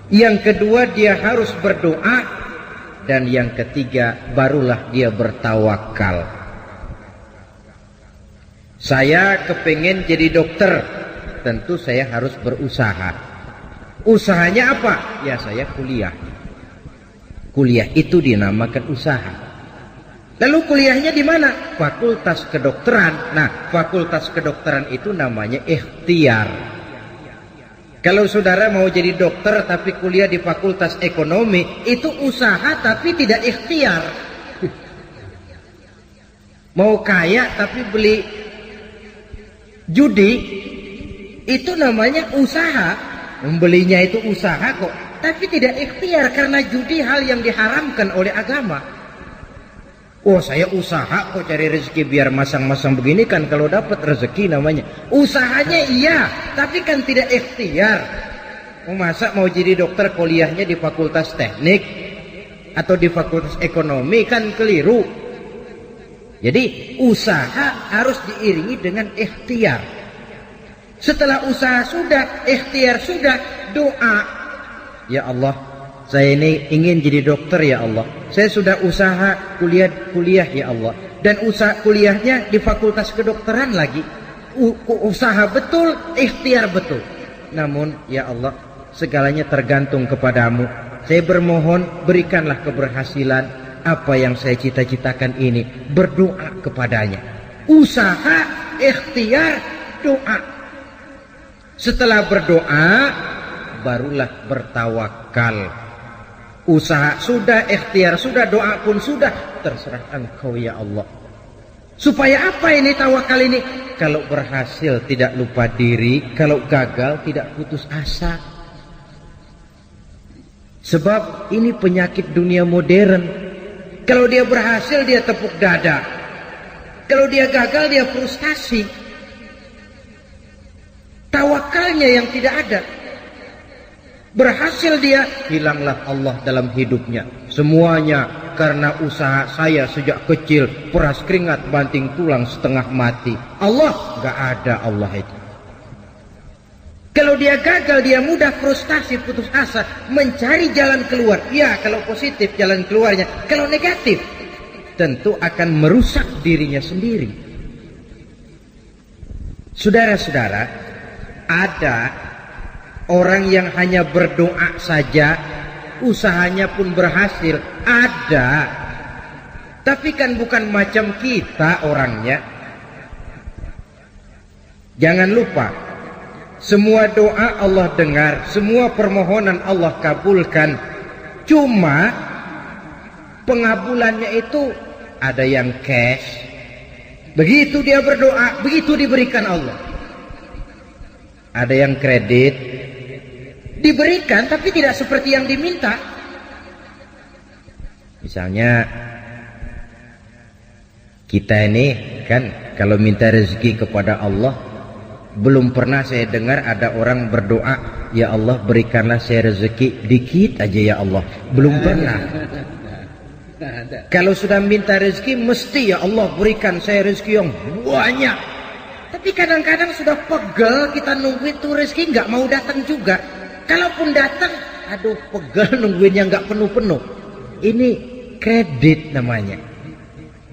Yang kedua dia harus berdoa, dan yang ketiga barulah dia bertawakal. Saya kepingin jadi dokter, tentu saya harus berusaha. Usahanya apa? Ya saya kuliah. Kuliah itu dinamakan usaha. Lalu kuliahnya di mana? Fakultas kedokteran. Nah, fakultas kedokteran itu namanya ikhtiar. Kalau saudara mau jadi dokter tapi kuliah di fakultas ekonomi, itu usaha tapi tidak ikhtiar. Mau kaya tapi beli judi, itu namanya usaha. Membelinya itu usaha kok, tapi tidak ikhtiar karena judi hal yang diharamkan oleh agama. Oh, saya usaha kok cari rezeki biar masang-masang begini kan kalau dapat rezeki namanya. Usahanya iya, tapi kan tidak ikhtiar. Masa mau jadi dokter kuliahnya di fakultas teknik atau di fakultas ekonomi, kan keliru. Jadi usaha harus diiringi dengan ikhtiar. Setelah usaha sudah, ikhtiar sudah, doa. Ya Allah, saya ini ingin jadi dokter ya Allah. Saya sudah usaha kuliah ya Allah. Dan usaha kuliahnya di fakultas kedokteran lagi. Usaha betul, ikhtiar betul. Namun ya Allah, segalanya tergantung kepadamu. Saya bermohon berikanlah keberhasilan apa yang saya cita-citakan ini. Berdoa kepadanya. Usaha, ikhtiar, doa. Setelah berdoa, barulah bertawakal. Usaha sudah, ikhtiar sudah, doa pun sudah, terserah Engkau ya Allah. Supaya apa ini tawakal ini? Kalau berhasil tidak lupa diri, kalau gagal tidak putus asa. Sebab ini penyakit dunia modern. Kalau dia berhasil dia tepuk dada, kalau dia gagal dia frustasi. Tawakalnya yang tidak ada. Berhasil dia, hilanglah Allah dalam hidupnya. Semuanya karena usaha saya sejak kecil, peras keringat banting tulang setengah mati. Allah, gak ada Allah itu. Kalau dia gagal, dia mudah frustasi, putus asa, mencari jalan keluar. Ya, kalau positif jalan keluarnya. Kalau negatif, tentu akan merusak dirinya sendiri. Saudara-saudara, ada orang yang hanya berdoa saja, usahanya pun berhasil. Ada. Tapi kan bukan macam kita orangnya. Jangan lupa, semua doa Allah dengar, semua permohonan Allah kabulkan. Cuma pengabulannya itu ada yang cash. Begitu dia berdoa, begitu diberikan Allah. Ada yang kredit, diberikan tapi tidak seperti yang diminta. Misalnya kita ini kan kalau minta rezeki kepada Allah, belum pernah saya dengar ada orang berdoa, ya Allah berikanlah saya rezeki dikit aja ya Allah. Belum pernah. Kalau sudah minta rezeki mesti ya Allah berikan saya rezeki yang banyak. Tapi kadang-kadang sudah pegel kita nungguin tuh rezeki nggak mau datang juga. Kalaupun datang, aduh pegel nungguinnya nggak penuh-penuh. Ini kredit namanya.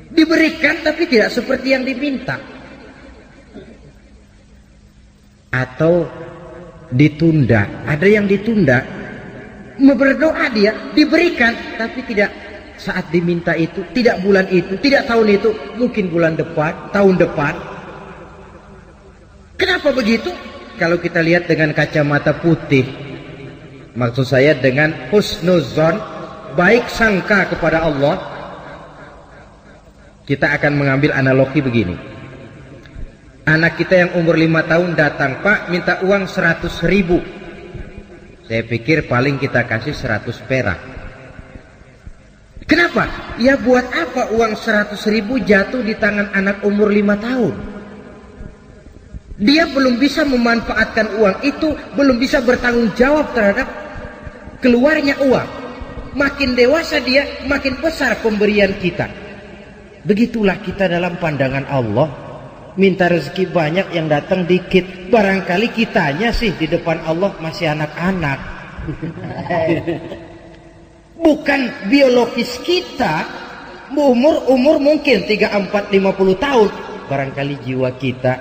Diberikan tapi tidak seperti yang diminta. Atau ditunda, ada yang ditunda. Berdoa dia, diberikan tapi tidak saat diminta itu, tidak bulan itu, tidak tahun itu, mungkin bulan depan, tahun depan. Kenapa begitu? Kalau kita lihat dengan kacamata putih, maksud saya dengan husnuzon, baik sangka kepada Allah, kita akan mengambil analogi begini. Anak kita yang umur 5 tahun datang, Pak minta uang 100.000. Saya pikir paling kita kasih 100 perak. Kenapa? Ya buat apa uang 100.000 jatuh di tangan anak umur 5 tahun? Dia belum bisa memanfaatkan uang itu, belum bisa bertanggung jawab terhadap keluarnya uang. Makin dewasa dia, makin besar pemberian kita. Begitulah kita dalam pandangan Allah. Minta rezeki banyak yang datang dikit. Barangkali kitanya sih di depan Allah masih anak-anak. Bukan biologis kita. Umur mungkin 3, 4, 50 tahun. Barangkali jiwa kita,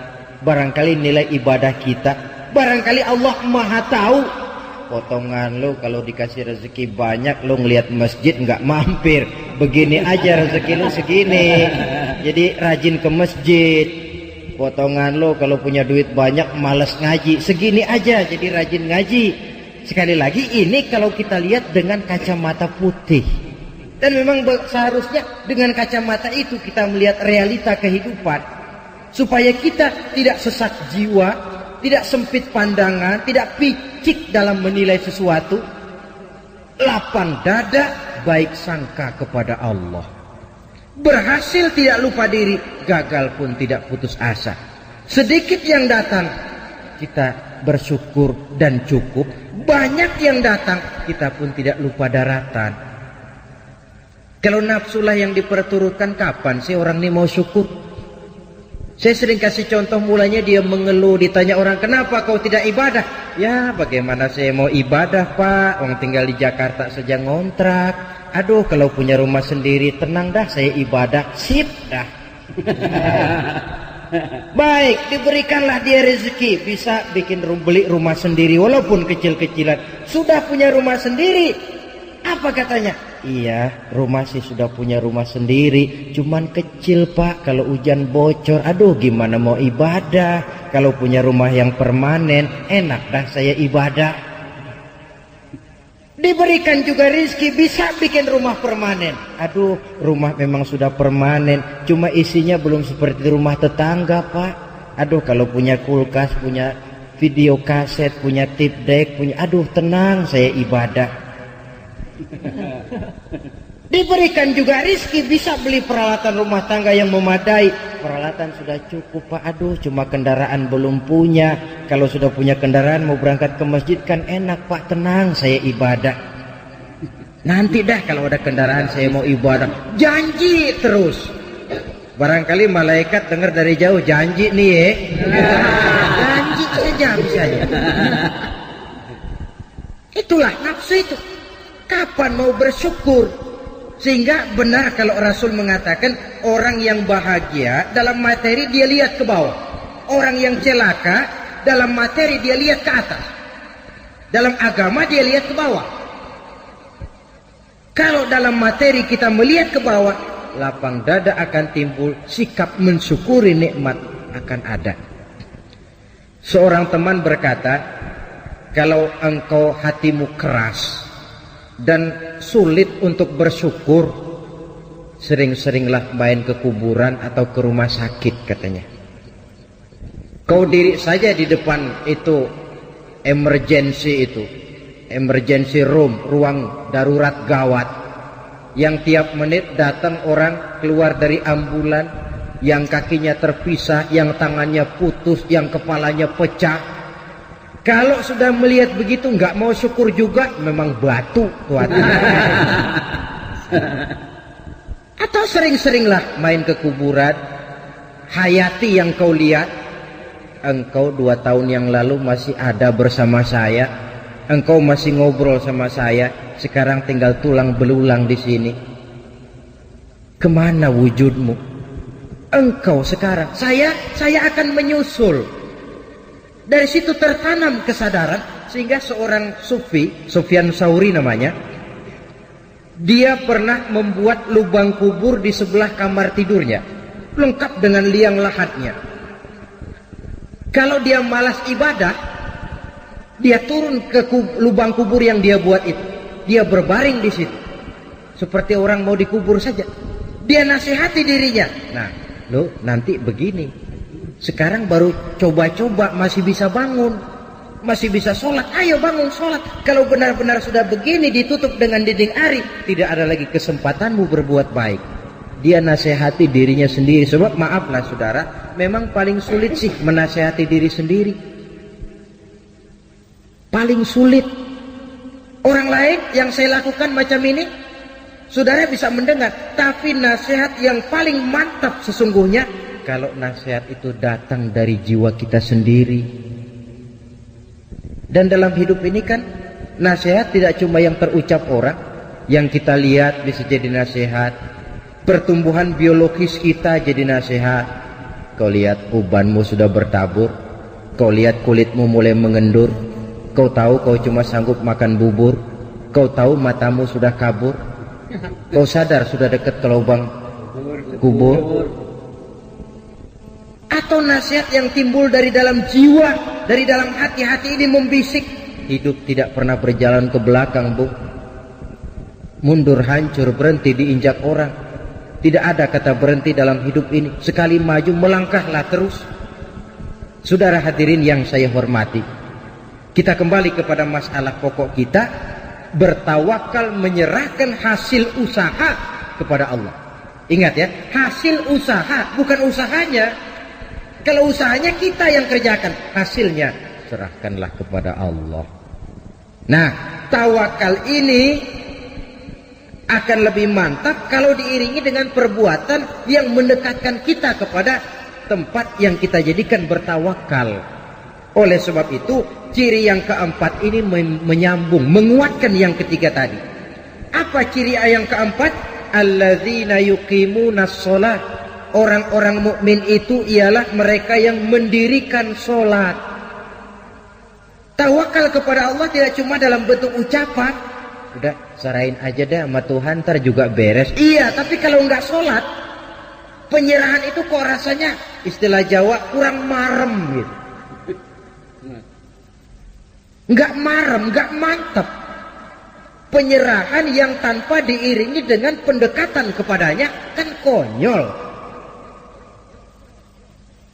barangkali nilai ibadah kita, barangkali Allah Maha tahu. Potongan lo kalau dikasih rezeki banyak, lo ngelihat masjid nggak mampir. Begini aja rezeki lo segini. Jadi rajin ke masjid. potongan lo kalau punya duit banyak malas ngaji, segini aja jadi rajin ngaji. Sekali lagi ini kalau kita lihat dengan kacamata putih. Dan memang seharusnya dengan kacamata itu kita melihat realita kehidupan, supaya kita tidak sesak jiwa, tidak sempit pandangan, tidak picik dalam menilai sesuatu, lapang dada, baik sangka kepada Allah. Berhasil tidak lupa diri, gagal pun tidak putus asa. Sedikit yang datang kita bersyukur dan cukup, banyak yang datang kita pun tidak lupa daratan. Kalau nafsulah yang diperturutkan, kapan sih orang ini mau syukur? Saya sering kasih contoh, mulanya dia mengeluh, ditanya orang, kenapa kau tidak ibadah? Ya bagaimana saya mau ibadah pak, orang tinggal di Jakarta saja ngontrak. Aduh kalau punya rumah sendiri, tenang dah saya ibadah, sip dah. Baik, diberikanlah dia rezeki, bisa beli rumah sendiri walaupun kecil-kecilan. Sudah punya rumah sendiri, apa katanya? Iya, rumah sih sudah punya rumah sendiri, cuman kecil pak, kalau hujan bocor, aduh gimana mau ibadah. Kalau punya rumah yang permanen, enak dah saya ibadah. Diberikan juga rezeki, bisa bikin rumah permanen. Aduh, rumah memang sudah permanen, cuma isinya belum seperti rumah tetangga pak. Aduh kalau punya kulkas, punya video kaset, punya tape deck, punya, aduh tenang saya ibadah. Diberikan juga rezeki, bisa beli peralatan rumah tangga yang memadai. Peralatan sudah cukup pak, aduh cuma kendaraan belum punya. Kalau sudah punya kendaraan mau berangkat ke masjid kan enak pak, tenang saya ibadah. Nanti dah kalau ada kendaraan saya mau ibadah. Janji terus. Barangkali malaikat dengar dari jauh, janji nih ya. Janji saja misalnya. Itulah nafsu itu. Kapan mau bersyukur? Sehingga benar kalau Rasul mengatakan orang yang bahagia dalam materi dia lihat ke bawah, orang yang celaka dalam materi dia lihat ke atas, dalam agama dia lihat ke bawah. Kalau dalam materi kita melihat ke bawah, lapang dada akan timbul, sikap mensyukuri nikmat akan ada. Seorang teman berkata, kalau engkau hatimu keras dan sulit untuk bersyukur, sering-seringlah main ke kuburan atau ke rumah sakit katanya. Kau diri saja di depan itu emergency room, ruang darurat gawat, yang tiap menit datang orang keluar dari ambulan, yang kakinya terpisah, yang tangannya putus, yang kepalanya pecah. Kalau sudah melihat begitu nggak mau syukur juga, memang batu tuh hatinya. Atau sering-seringlah main ke kuburan, hayati yang kau lihat. Engkau 2 tahun yang lalu masih ada bersama saya, engkau masih ngobrol sama saya, sekarang tinggal tulang belulang di sini. Kemana wujudmu? Engkau sekarang, saya akan menyusul. Dari situ tertanam kesadaran, sehingga seorang sufi, Sufyan Tsauri namanya, dia pernah membuat lubang kubur di sebelah kamar tidurnya, lengkap dengan liang lahatnya. Kalau dia malas ibadah, dia turun ke lubang kubur yang dia buat itu, dia berbaring di situ seperti orang mau dikubur saja. Dia nasihati dirinya, nah lo nanti begini, sekarang baru coba-coba masih bisa bangun, masih bisa sholat, ayo bangun sholat. Kalau benar-benar sudah begini ditutup dengan dinding ari, tidak ada lagi kesempatanmu berbuat baik. Dia nasihati dirinya sendiri. Sebab maaflah saudara, memang paling sulit sih menasihati diri sendiri, paling sulit. Orang lain yang saya lakukan macam ini, saudara bisa mendengar, tapi nasihat yang paling mantap sesungguhnya kalau nasihat itu datang dari jiwa kita sendiri. Dan dalam hidup ini kan nasihat tidak cuma yang terucap orang, yang kita lihat bisa jadi nasihat. Pertumbuhan biologis kita jadi nasihat. Kau lihat ubanmu sudah bertabur, kau lihat kulitmu mulai mengendur, kau tahu kau cuma sanggup makan bubur, kau tahu matamu sudah kabur, kau sadar sudah dekat ke lubang kubur. atau nasihat yang timbul dari dalam jiwa, dari dalam hati-hati ini membisik. Hidup tidak pernah berjalan ke belakang, Bu. Mundur, hancur, berhenti diinjak orang. Tidak ada kata berhenti dalam hidup ini. Sekali maju melangkahlah terus. Saudara hadirin yang saya hormati, kita kembali kepada masalah pokok kita, bertawakal menyerahkan hasil usaha kepada Allah. Ingat ya, hasil usaha, bukan usahanya. Kalau usahanya kita yang kerjakan, hasilnya serahkanlah kepada Allah. Nah, tawakal ini akan lebih mantap kalau diiringi dengan perbuatan yang mendekatkan kita kepada tempat yang kita jadikan bertawakal. Oleh sebab itu, ciri yang keempat ini menyambung, menguatkan yang ketiga tadi. Apa ciri yang keempat? Alladzina yuqimunas shalah. Orang-orang mukmin itu ialah mereka yang mendirikan sholat. Tawakal kepada Allah tidak cuma dalam bentuk ucapan. Udah, serahin aja deh sama Tuhan, ntar juga beres. Iya, tapi kalau nggak sholat, penyerahan itu kok rasanya, istilah Jawa, kurang marem gitu. Nggak marem, nggak mantap. Penyerahan yang tanpa diiringi dengan pendekatan kepadanya kan konyol.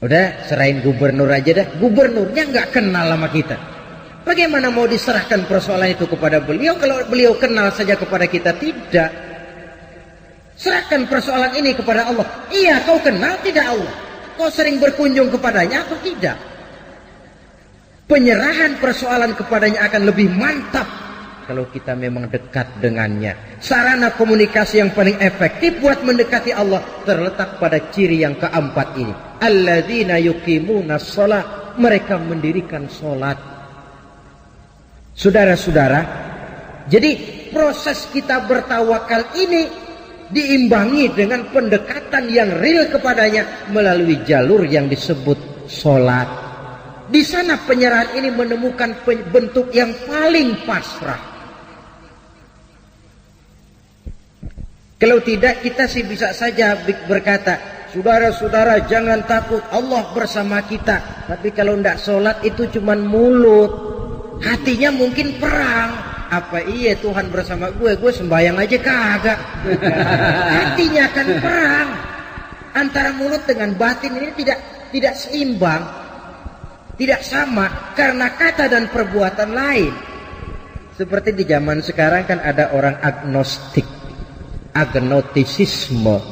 Udah, serahin gubernur aja dah. Gubernurnya nggak kenal sama kita. Bagaimana mau diserahkan persoalan itu kepada beliau kalau beliau kenal saja kepada kita? Tidak. Serahkan persoalan ini kepada Allah. Iya, kau kenal tidak Allah? Kau sering berkunjung kepadanya atau tidak? Penyerahan persoalan kepadanya akan lebih mantap kalau kita memang dekat dengannya. Sarana komunikasi yang paling efektif buat mendekati Allah terletak pada ciri yang keempat ini. Alladzina yuqimunas shalah. Mereka mendirikan sholat. Saudara-saudara, jadi proses kita bertawakal ini diimbangi dengan pendekatan yang real kepadanya melalui jalur yang disebut sholat. Di sana penyerahan ini menemukan bentuk yang paling pasrah. Kalau tidak, kita sih bisa saja berkata, saudara-saudara jangan takut, Allah bersama kita. Tapi kalau tidak sholat itu cuma mulut, hatinya mungkin perang. Apa iya Tuhan bersama gue sembahyang aja kagak. Hatinya akan perang. Antara mulut dengan batin ini tidak seimbang, tidak sama karena kata dan perbuatan lain. Seperti di zaman sekarang kan ada orang agnostik, agnotisisme,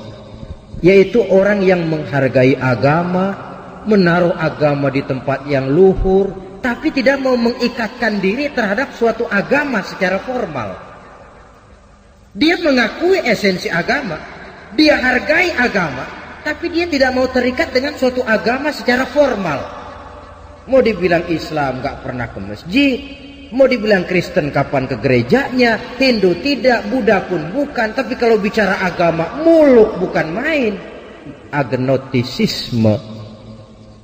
yaitu orang yang menghargai agama, menaruh agama di tempat yang luhur, tapi tidak mau mengikatkan diri terhadap suatu agama secara formal. Dia mengakui esensi agama, dia hargai agama, tapi dia tidak mau terikat dengan suatu agama secara formal. Mau dibilang Islam gak pernah ke masjid, mau dibilang Kristen kapan ke gerejanya, Hindu tidak, Buddha pun bukan. Tapi kalau bicara agama, muluk bukan main. Agnotisisme,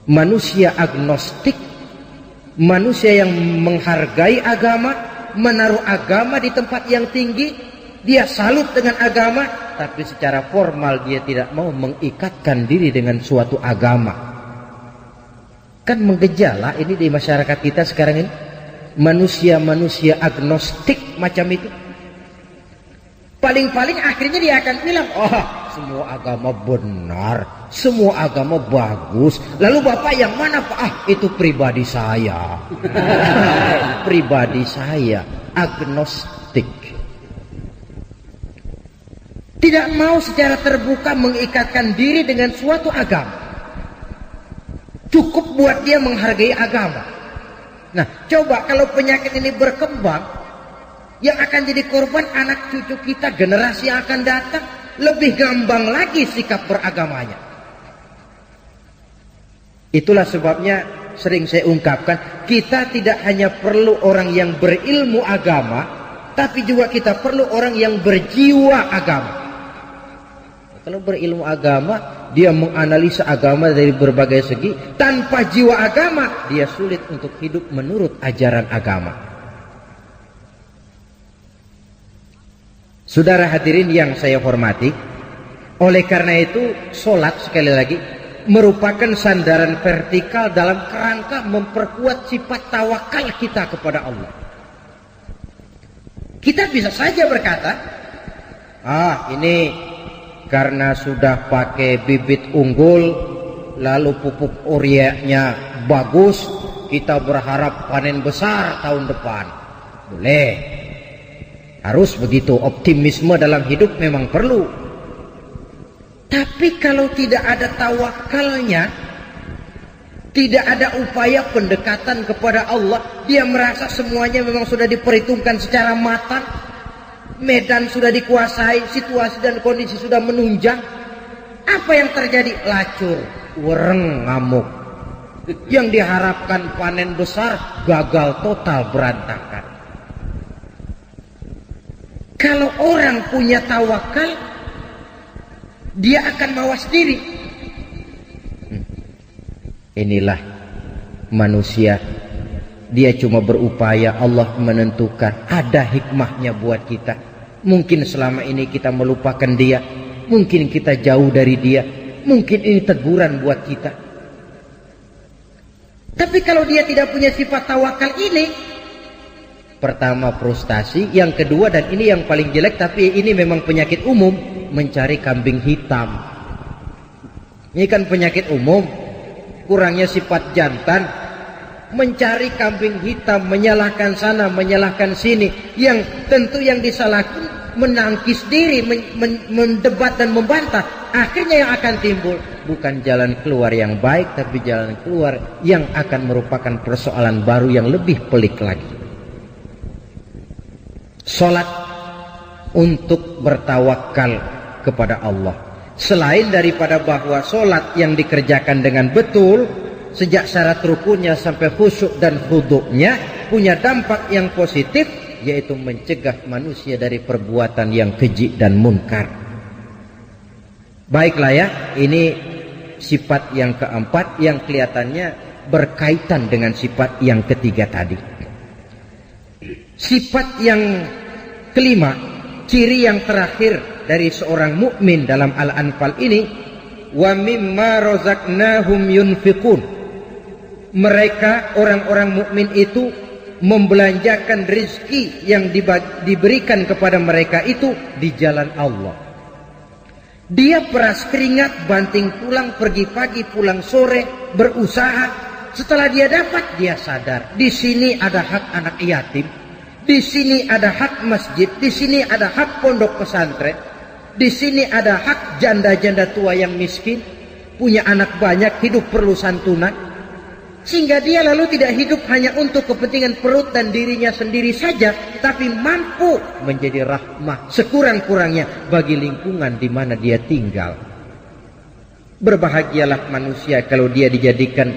manusia agnostik, manusia yang menghargai agama, menaruh agama di tempat yang tinggi. Dia salut dengan agama, tapi secara formal dia tidak mau mengikatkan diri dengan suatu agama. Kan menggejala ini di masyarakat kita sekarang ini. Manusia-manusia agnostik macam itu. Paling-paling akhirnya dia akan bilang, oh semua agama benar, semua agama bagus. Lalu Bapak yang mana Pak? Itu pribadi saya. Pribadi saya, agnostik. Tidak mau secara terbuka mengikatkan diri dengan suatu agama. Cukup buat dia menghargai agama. Nah, coba kalau penyakit ini berkembang, yang akan jadi korban anak cucu kita, generasi yang akan datang, lebih gampang lagi sikap beragamanya. Itulah sebabnya sering saya ungkapkan, kita tidak hanya perlu orang yang berilmu agama, tapi juga kita perlu orang yang berjiwa agama. Kalau berilmu agama, dia menganalisa agama dari berbagai segi. Tanpa jiwa agama, dia sulit untuk hidup menurut ajaran agama. Saudara hadirin yang saya hormati, oleh karena itu sholat sekali lagi merupakan sandaran vertikal dalam kerangka memperkuat sifat tawakal kita kepada Allah. Kita bisa saja berkata, ini karena sudah pakai bibit unggul, lalu pupuk ureanya bagus, kita berharap panen besar tahun depan. Boleh, harus begitu. Optimisme dalam hidup memang perlu. Tapi kalau tidak ada tawakalnya, tidak ada upaya pendekatan kepada Allah, dia merasa semuanya memang sudah diperhitungkan secara matang, medan sudah dikuasai, situasi dan kondisi sudah menunjang. Apa yang terjadi? Lacur, wereng, ngamuk. Yang diharapkan panen besar gagal total, berantakan. Kalau orang punya tawakal, dia akan mawas diri. Inilah manusia. Dia cuma berupaya, Allah menentukan. Ada hikmahnya buat kita. Mungkin selama ini kita melupakan dia, mungkin kita jauh dari dia, mungkin ini teguran buat kita. Tapi kalau dia tidak punya sifat tawakal ini, pertama frustasi, yang kedua, dan ini yang paling jelek, tapi ini memang penyakit umum, mencari kambing hitam. Ini kan penyakit umum, kurangnya sifat jantan, mencari kambing hitam, menyalahkan sana, menyalahkan sini, yang tentu yang disalahkan menangkis diri, mendebat dan membantah. Akhirnya yang akan timbul bukan jalan keluar yang baik, tapi jalan keluar yang akan merupakan persoalan baru yang lebih pelik lagi. Salat untuk bertawakal kepada Allah. Selain daripada bahwa salat yang dikerjakan dengan betul, sejak syarat rukunnya sampai khusyuk dan khuduknya, punya dampak yang positif, yaitu mencegah manusia dari perbuatan yang keji dan munkar. Baiklah ya, ini sifat yang keempat yang kelihatannya berkaitan dengan sifat yang ketiga tadi. Sifat yang kelima, ciri yang terakhir dari seorang mukmin dalam Al-Anfal ini, wa mimma razaqnahum yunfiqun. Mereka orang-orang mukmin itu membelanjakan rezeki yang diberikan kepada mereka itu di jalan Allah. Dia peras keringat, banting tulang, pergi pagi pulang sore, berusaha. Setelah dia dapat, dia sadar di sini ada hak anak yatim, di sini ada hak masjid, di sini ada hak pondok pesantren, di sini ada hak janda-janda tua yang miskin, punya anak banyak, hidup perlu santunan. Sehingga dia lalu tidak hidup hanya untuk kepentingan perut dan dirinya sendiri saja, tapi mampu menjadi rahmah sekurang-kurangnya bagi lingkungan di mana dia tinggal. Berbahagialah manusia kalau dia dijadikan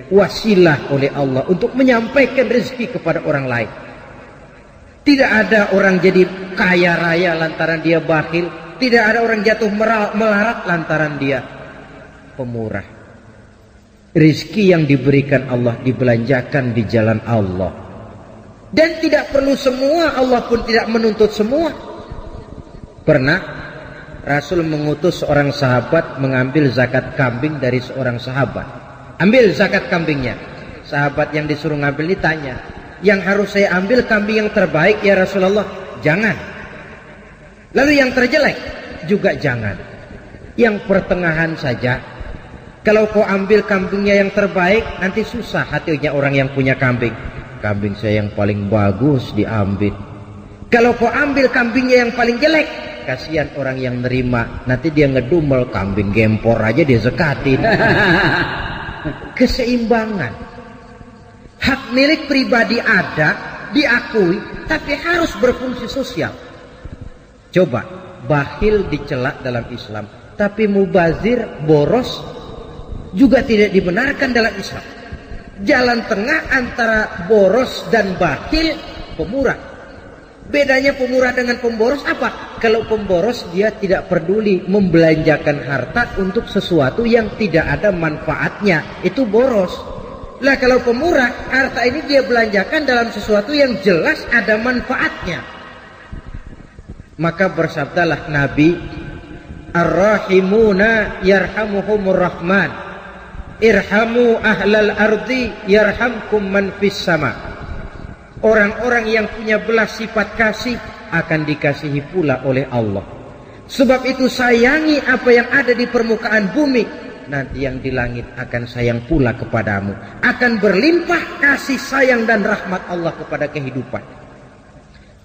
wasilah oleh Allah untuk menyampaikan rezeki kepada orang lain. Tidak ada orang jadi kaya raya lantaran dia bakhil, tidak ada orang jatuh melarat lantaran dia pemurah. Rizki yang diberikan Allah dibelanjakan di jalan Allah. Dan tidak perlu semua, Allah pun tidak menuntut semua. Pernah Rasul mengutus seorang sahabat mengambil zakat kambing dari seorang sahabat. Ambil zakat kambingnya. Sahabat yang disuruh ngambil ditanya, yang harus saya ambil kambing yang terbaik ya Rasulullah? Jangan. Lalu yang terjelek? Juga jangan. Yang pertengahan saja. Kalau kau ambil kambingnya yang terbaik, nanti susah hatinya orang yang punya kambing. Kambing saya yang paling bagus diambil. Kalau kau ambil kambingnya yang paling jelek, kasihan orang yang nerima. Nanti dia ngedumel, kambing gempor aja dia zakatin. Keseimbangan. Hak milik pribadi ada, diakui, tapi harus berfungsi sosial. Coba, bakhil dicela dalam Islam, tapi mubazir, boros, juga tidak dibenarkan dalam Islam. Jalan tengah antara boros dan bakhil, pemurah. Bedanya pemurah dengan pemboros apa? Kalau pemboros dia tidak peduli membelanjakan harta untuk sesuatu yang tidak ada manfaatnya, itu boros. Lah kalau pemurah, harta ini dia belanjakan dalam sesuatu yang jelas ada manfaatnya. Maka bersabdalah Nabi, Ar-Rahimuna yarhamuhumur Rahman. irhamu ahlal ardi yarhamkum man fis sama. Orang-orang yang punya belas sifat kasih akan dikasihi pula oleh Allah. Sebab itu sayangi apa yang ada di permukaan bumi, nanti yang di langit akan sayang pula kepadamu. Akan berlimpah kasih sayang dan rahmat Allah kepada kehidupan.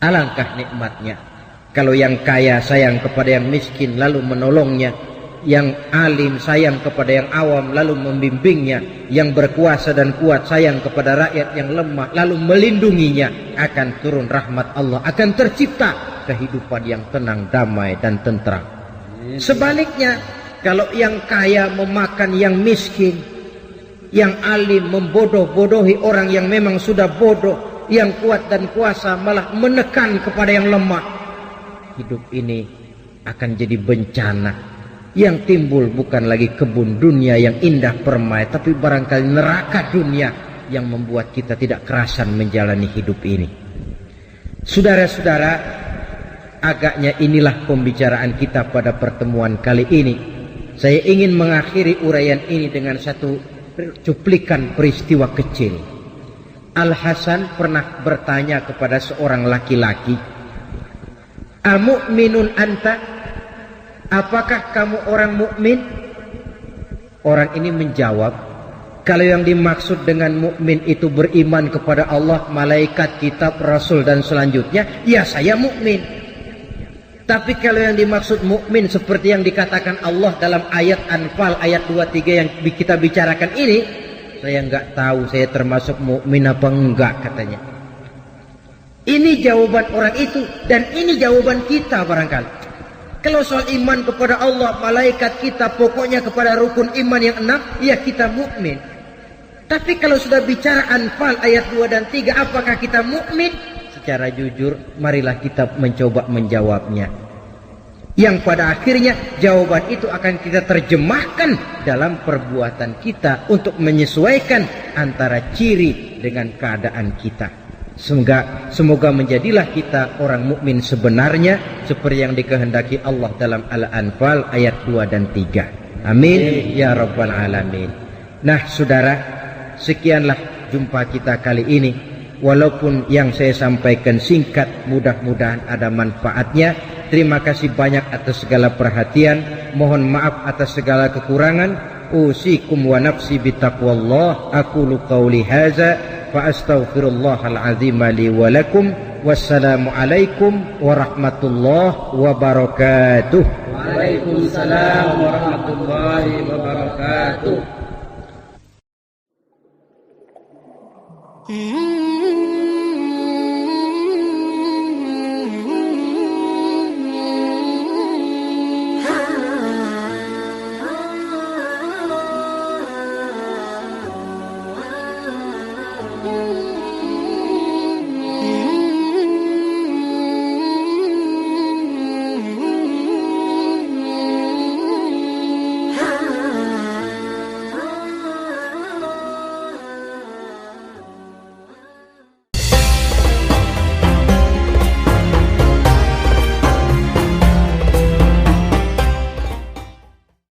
Alangkah nikmatnya kalau yang kaya sayang kepada yang miskin lalu menolongnya, yang alim sayang kepada yang awam lalu membimbingnya, yang berkuasa dan kuat sayang kepada rakyat yang lemah lalu melindunginya. Akan turun rahmat Allah, akan tercipta kehidupan yang tenang, damai dan tentram. Sebaliknya, kalau yang kaya memakan yang miskin, yang alim membodoh-bodohi orang yang memang sudah bodoh, yang kuat dan kuasa malah menekan kepada yang lemah, hidup ini akan jadi bencana. Yang timbul bukan lagi kebun dunia yang indah permai, tapi barangkali neraka dunia yang membuat kita tidak kerasan menjalani hidup ini. Saudara-saudara, agaknya inilah pembicaraan kita pada pertemuan kali ini. Saya ingin mengakhiri uraian ini dengan satu cuplikan peristiwa kecil. Al-Hasan pernah bertanya kepada seorang laki-laki, "Amu'minun anta?" Apakah kamu orang mukmin? Orang ini menjawab, kalau yang dimaksud dengan mukmin itu beriman kepada Allah, malaikat, kitab, rasul dan selanjutnya, ya saya mukmin. Tapi kalau yang dimaksud mukmin seperti yang dikatakan Allah dalam ayat Anfal ayat 23 yang kita bicarakan ini, saya enggak tahu saya termasuk mukmin apa enggak, katanya. Ini jawaban orang itu dan ini jawaban kita barangkali. Kalau soal iman kepada Allah, malaikat, kita pokoknya kepada rukun iman yang 6, ya kita mukmin. Tapi kalau sudah bicara Anfal ayat 2 dan 3, apakah kita mukmin? Secara jujur, marilah kita mencoba menjawabnya. Yang pada akhirnya jawaban itu akan kita terjemahkan dalam perbuatan kita untuk menyesuaikan antara ciri dengan keadaan kita. Semoga menjadilah kita orang mukmin sebenarnya seperti yang dikehendaki Allah dalam Al-Anfal ayat 2 dan 3. Amin ya rabbal alamin. Nah, saudara, sekianlah jumpa kita kali ini. Walaupun yang saya sampaikan singkat, mudah-mudahan ada manfaatnya. Terima kasih banyak atas segala perhatian. Mohon maaf atas segala kekurangan. Usikum wa nafsi bitaqwallah. Aqulu qawli hadza fa astaghfirullahal azim li wa lakum. Wassalamu alaikum warahmatullahi wabarakatuh. Waalaikumsalam warahmatullahi wabarakatuh.